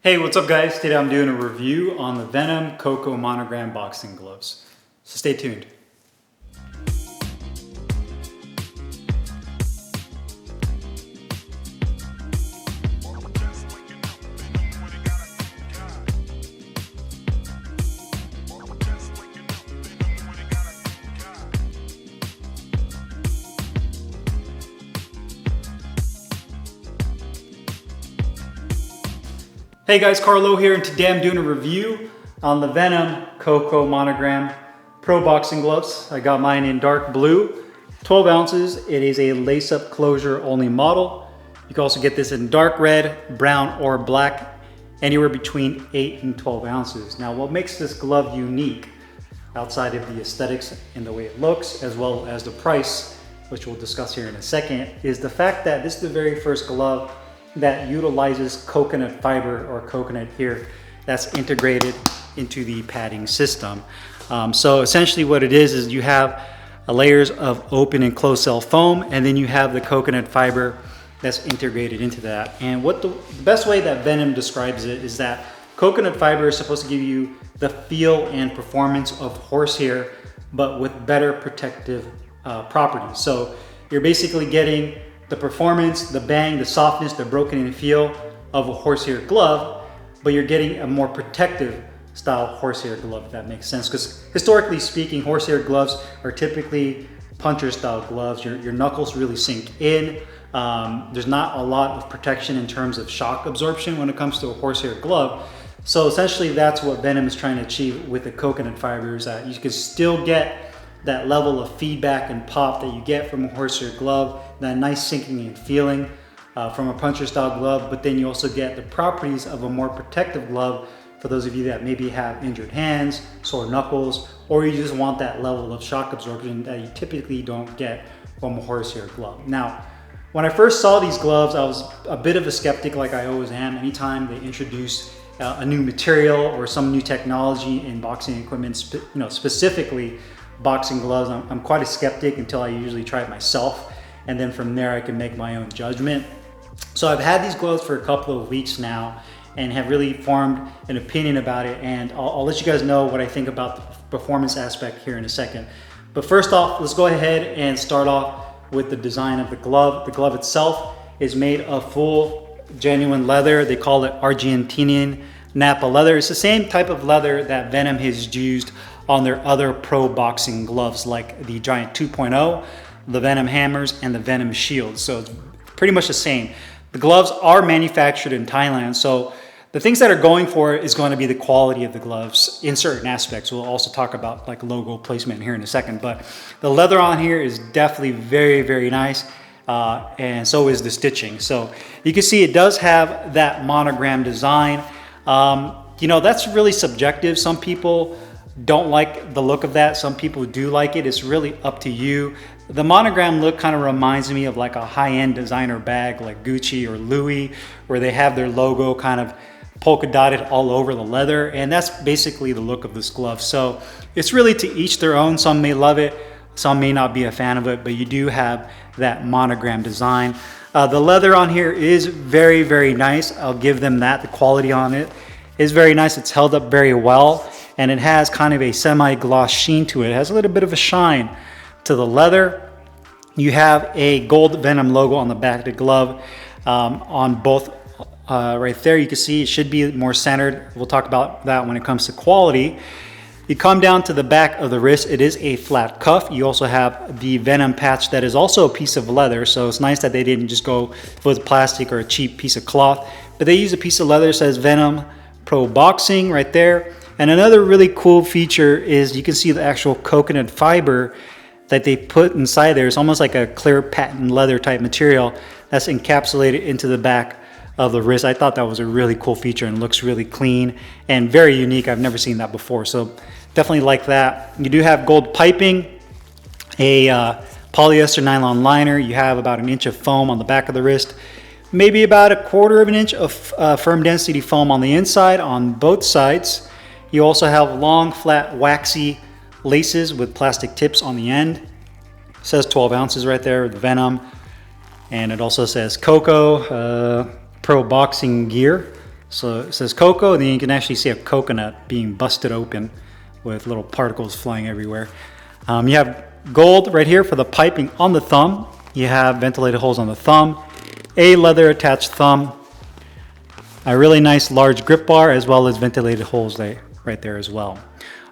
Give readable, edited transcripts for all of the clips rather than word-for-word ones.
Hey, what's up guys? Today I'm doing a review on the Venum COCO Monogram boxing gloves. So stay tuned. Hey guys, Carlo here, and today I'm doing a review on the Venum COCO Monogram Pro Boxing Gloves. I got mine in dark blue, 12 ounces. It is a lace-up closure only model. You can also get this in dark red, brown, or black, anywhere between 8 and 12 ounces. Now, what makes this glove unique, outside of the aesthetics and the way it looks, as well as the price, which we'll discuss here in a second, is the fact that this is the very first glove that utilizes coconut fiber, or coconut here, that's integrated into the padding system. So essentially what it is you have layers of open and closed cell foam, and then you have the coconut fiber that's integrated into that. And what the best way that Venum describes it is that coconut fiber is supposed to give you the feel and performance of horsehair, but with better protective properties. So you're basically getting the performance, the bang, the softness, the broken in feel of a horsehair glove, but you're getting a more protective style horsehair glove, if that makes sense. Because historically speaking, horsehair gloves are typically puncher style gloves. Your knuckles really sink in. There's not a lot of protection in terms of shock absorption when it comes to a horsehair glove. So essentially that's what Venum is trying to achieve with the coconut fibers, that you can still get that level of feedback and pop that you get from a horsehair glove, that nice sinking in feeling from a puncher style glove, but then you also get the properties of a more protective glove for those of you that maybe have injured hands, sore knuckles, or you just want that level of shock absorption that you typically don't get from a horsehair glove. Now, when I first saw these gloves, I was a bit of a skeptic, like I always am anytime they introduce a new material or some new technology in boxing equipment, specifically boxing gloves. I'm quite a skeptic until I usually try it myself, and then from there I can make my own judgment. So I've had these gloves for a couple of weeks now and have really formed an opinion about it, and I'll let you guys know what I think about the performance aspect here in a second. But first off, let's go ahead and start off with the design of the glove. The glove itself is made of full genuine leather. They call it Argentinian Napa leather. It's the same type of leather that Venum has used on their other pro boxing gloves, like the Giant 2.0, the Venum hammers, and the Venum shields. So it's pretty much the same. The gloves are manufactured in Thailand, so the things that are going for it is going to be the quality of the gloves in certain aspects. We'll also talk about like logo placement here in a second, but the leather on here is definitely very, very nice, and so is the stitching. So you can see it does have that monogram design. That's really subjective. Some people don't like the look of that. Some people do like it. It's really up to you. The monogram look kind of reminds me of like a high-end designer bag like Gucci or Louis, where they have their logo kind of polka dotted all over the leather, and that's basically the look of this glove. So it's really to each their own. Some may love it, some may not be a fan of it, but you do have that monogram design. The leather on here is very, very nice. I'll give them that. The quality on it is very nice. It's held up very well, and it has kind of a semi-gloss sheen to it. It has a little bit of a shine to the leather. You have a gold Venum logo on the back of the glove, on both right there. You can see it should be more centered. We'll talk about that when it comes to quality. You come down to the back of the wrist. It is a flat cuff. You also have the Venum patch that is also a piece of leather, so it's nice that they didn't just go with plastic or a cheap piece of cloth, but they use a piece of leather that says Venum Pro Boxing right there. And another really cool feature is you can see the actual coconut fiber that they put inside there. It's almost like a clear patent leather type material that's encapsulated into the back of the wrist. I thought that was a really cool feature and looks really clean and very unique. I've never seen that before, so definitely like that. You do have gold piping, a polyester nylon liner. You have about 1 inch of foam on the back of the wrist, maybe about 1/4 of an inch of firm density foam on the inside on both sides. You also have long, flat, waxy laces with plastic tips on the end. It says 12 ounces right there with Venum, and it also says COCO Pro Boxing Gear. So it says COCO, and then you can actually see a coconut being busted open with little particles flying everywhere. You have gold right here for the piping on the thumb. You have ventilated holes on the thumb, a leather attached thumb, a really nice large grip bar, as well as ventilated holes right there as well.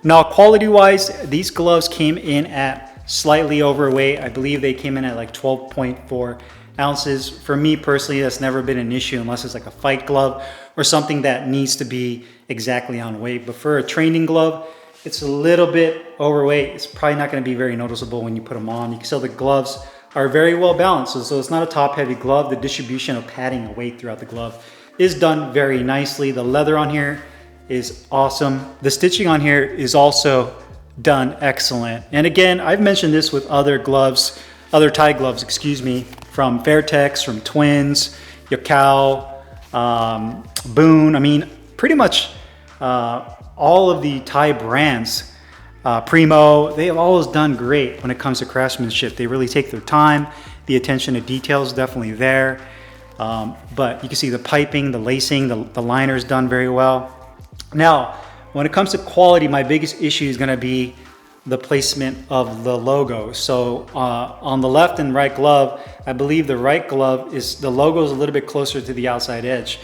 Now, quality-wise, these gloves came in at slightly overweight. I believe they came in at like 12.4 ounces. For me personally, that's never been an issue unless it's like a fight glove or something that needs to be exactly on weight. But for a training glove, it's a little bit overweight. It's probably not going to be very noticeable when you put them on. You can tell the gloves are very well balanced. So it's not a top-heavy glove. The distribution of padding and weight throughout the glove is done very nicely. The leather on here is awesome. The stitching on here is also done excellent. And again, I've mentioned this with other gloves, other Thai gloves, excuse me, from Fairtex, from Twins, Yokkao, Boone. I mean, pretty much all of the Thai brands, Primo, they have always done great when it comes to craftsmanship. They really take their time. The attention to detail is definitely there. But you can see the piping, the lacing, the liner is done very well. Now, when it comes to quality, my biggest issue is going to be the placement of the logo. So on the left and right glove, I believe the right glove the logo is a little bit closer to the outside edge.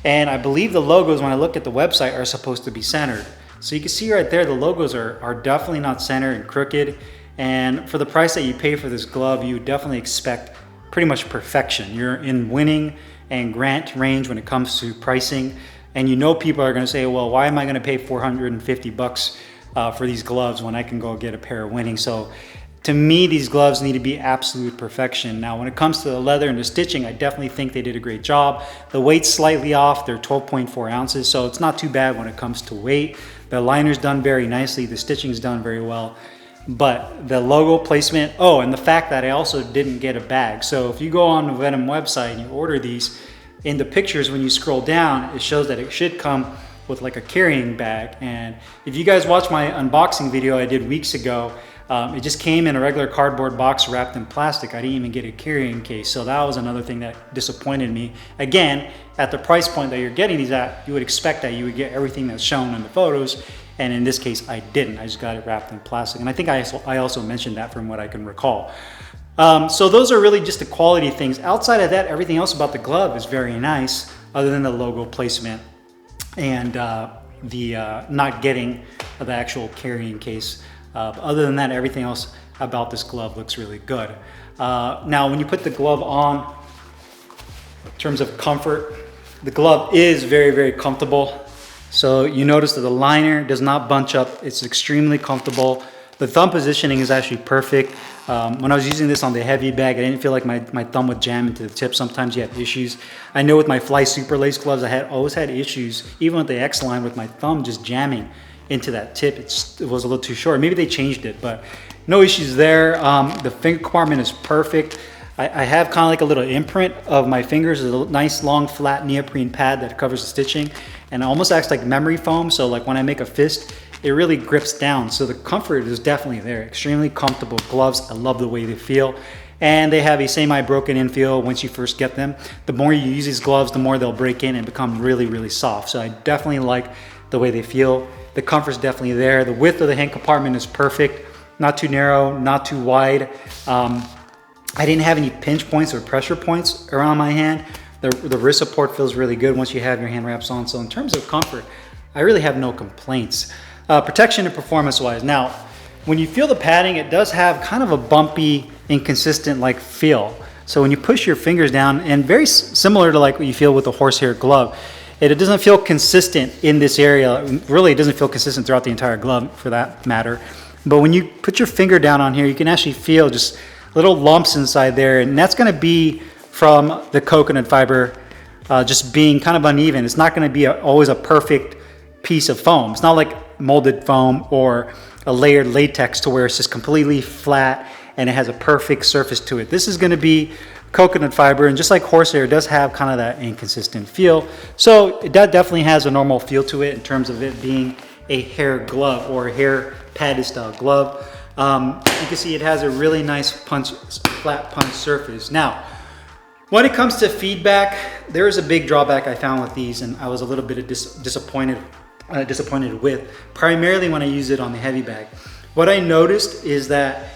And I believe the logos, when I look at the website, are supposed to be centered. So you can see right there, the logos are definitely not centered and crooked. And for the price that you pay for this glove, you would definitely expect pretty much perfection. You're in winning and grant range when it comes to pricing. And you know people are going to say, well, why am I going to pay 450 bucks for these gloves when I can go get a pair of winning? So to me, these gloves need to be absolute perfection. Now, when it comes to the leather and the stitching, I definitely think they did a great job. The weight's slightly off. They're 12.4 ounces, so it's not too bad when it comes to weight. The liner's done very nicely. The stitching's done very well. But the logo placement, and the fact that I also didn't get a bag. So if you go on the Venum website and you order these, in the pictures when you scroll down, it shows that it should come with like a carrying bag. And if you guys watched my unboxing video I did weeks ago, it just came in a regular cardboard box wrapped in plastic. I didn't even get a carrying case. So that was another thing that disappointed me. Again, at the price point that you're getting these at, you would expect that you would get everything that's shown in the photos. And in this case, I didn't. I just got it wrapped in plastic. And I think I also mentioned that from what I can recall. So those are really just the quality things. Outside of that, everything else about the glove is very nice, other than the logo placement and the not getting the actual carrying case. Other than that, everything else about this glove looks really good. Now, when you put the glove on, in terms of comfort, the glove is very, very comfortable. So you notice that the liner does not bunch up. It's extremely comfortable. The thumb positioning is actually perfect. When I was using this on the heavy bag, I didn't feel like my thumb would jam into the tip. Sometimes you have issues. I know with my Fly Super Lace gloves, I always had issues, even with the X line, with my thumb just jamming into that tip. It was a little too short. Maybe they changed it, but no issues there. The finger compartment is perfect. I have kind of like a little imprint of my fingers. There's a nice long flat neoprene pad that covers the stitching, and it almost acts like memory foam. So like when I make a fist, it really grips down. So the comfort is definitely there. Extremely comfortable gloves. I love the way they feel. And they have a semi-broken in feel once you first get them. The more you use these gloves, the more they'll break in and become really, really soft. So I definitely like the way they feel. The comfort's definitely there. The width of the hand compartment is perfect. Not too narrow, not too wide. I didn't have any pinch points or pressure points around my hand. The wrist support feels really good once you have your hand wraps on. So in terms of comfort, I really have no complaints. Protection and performance wise. Now, when you feel the padding, it does have kind of a bumpy, inconsistent like feel. So when you push your fingers down, and very similar to like what you feel with the horsehair glove, it doesn't feel consistent in this area. Really, it doesn't feel consistent throughout the entire glove for that matter. But when you put your finger down on here, you can actually feel just little lumps inside there, and that's going to be from the coconut fiber just being kind of uneven. It's not going to be always a perfect piece of foam. It's not like molded foam or a layered latex to where it's just completely flat and it has a perfect surface to it. This is going to be coconut fiber, and just like horsehair, it does have kind of that inconsistent feel. So that definitely has a normal feel to it in terms of it being a hair glove or a hair padded style glove. You can see it has a really nice flat punch surface. Now, When it comes to feedback, there is a big drawback I found with these, and I was a little bit disappointed with, primarily when I use it on the heavy bag. What I noticed is that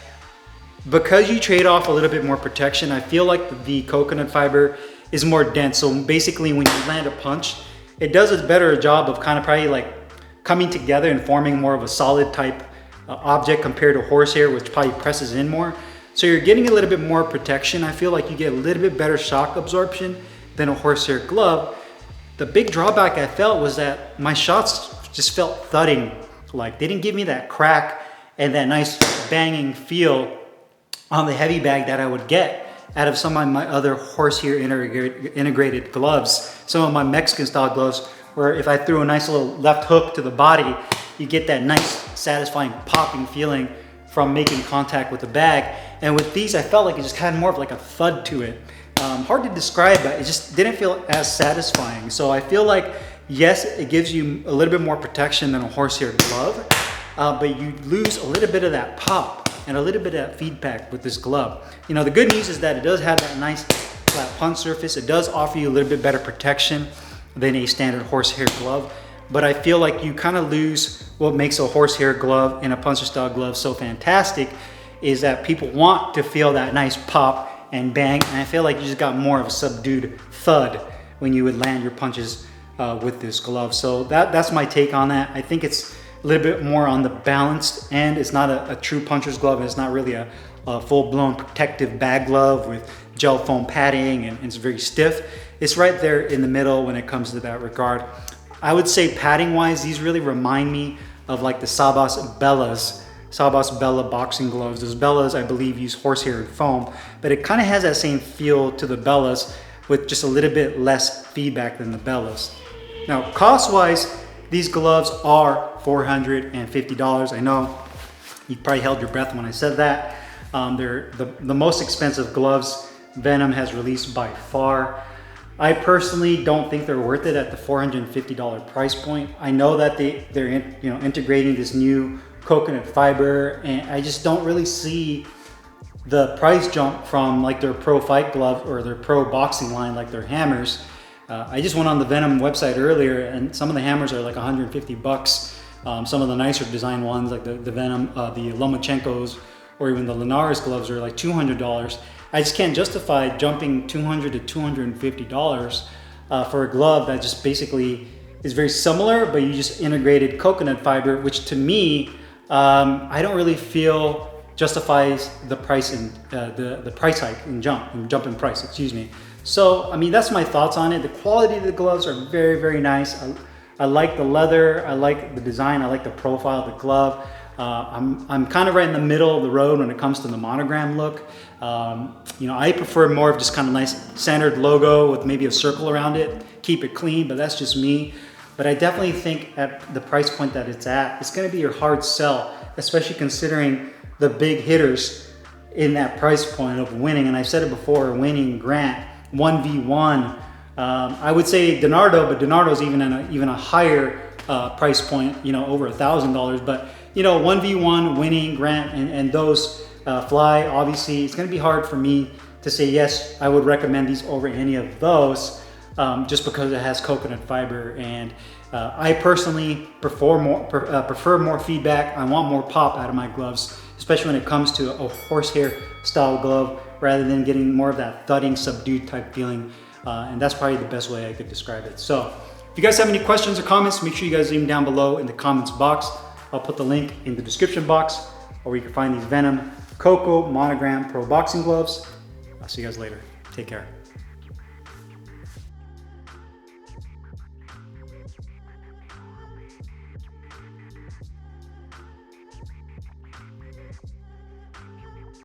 because you trade off a little bit more protection, I feel like the coconut fiber is more dense. So basically when you land a punch, it does a better job of kind of probably like coming together and forming more of a solid type object compared to horsehair, which probably presses in more. So you're getting a little bit more protection. I feel like you get a little bit better shock absorption than a horsehair glove. The big drawback I felt was that my shots just felt thudding. Like they didn't give me that crack and that nice banging feel on the heavy bag that I would get out of some of my other horsehair integrated gloves. Some of my Mexican style gloves, where if I threw a nice little left hook to the body, you get that nice satisfying popping feeling from making contact with the bag. And with these, I felt like it just had more of like a thud to it. Hard to describe, but it just didn't feel as satisfying. So I feel like, yes, it gives you a little bit more protection than a horsehair glove, but you lose a little bit of that pop and a little bit of that feedback with this glove. You know, the good news is that it does have that nice flat punch surface. It does offer you a little bit better protection than a standard horsehair glove. But I feel like you kind of lose what makes a horsehair glove and a puncher style glove so fantastic, is that people want to feel that nice pop and bang, and I feel like you just got more of a subdued thud when you would land your punches with this glove. So that's my take on that. I think it's a little bit more on the balanced end. It's not a true puncher's glove. It's not really a full-blown protective bag glove with gel foam padding and it's very stiff. It's right there in the middle when it comes to that regard. I would say padding wise, these really remind me of like the Sabas Bella boxing gloves. Those Bellas, I believe, use horsehair and foam, but it kind of has that same feel to the Bellas with just a little bit less feedback than the Bellas. Now, cost wise, these gloves are $450. I know you probably held your breath when I said that. They're the most expensive gloves Venum has released by far. I personally don't think they're worth it at the $450 price point. I know that they're integrating this new coconut fiber, and I just don't really see the price jump from like their pro fight glove or their pro boxing line, like their hammers. I just went on the Venum website earlier, and some of the hammers are like 150 bucks. Some of the nicer design ones, like the Venum, the Lomachenkos, or even the Linares gloves, are like $200. I just can't justify jumping $200 to $250 for a glove that just basically is very similar, but you just integrated coconut fiber, which to me, I don't really feel justifies the price and the price hike and jump in price, excuse me. So, I mean, that's my thoughts on it. The quality of the gloves are very, very nice. I like the leather, I like the design, I like the profile of the glove. I'm kind of right in the middle of the road when it comes to the monogram look. I prefer more of just kind of nice standard logo with maybe a circle around it, keep it clean, but that's just me. But I definitely think at the price point that it's at, it's going to be your hard sell, especially considering the big hitters in that price point of winning. And I've said it before, winning Grant 1v1. I would say Donardo, but Donardo's even a higher price point, over $1,000. But 1v1 winning Grant and those fly. Obviously, it's going to be hard for me to say yes, I would recommend these over any of those, just because it has coconut fiber. And I personally prefer more feedback. I want more pop out of my gloves, especially when it comes to a horsehair style glove, rather than getting more of that thudding, subdued type feeling. And that's probably the best way I could describe it. So if you guys have any questions or comments, make sure you guys leave them down below in the comments box. I'll put the link in the description box, or you can find these Venum COCO Monogram Pro Boxing Gloves. I'll see you guys later. Take care.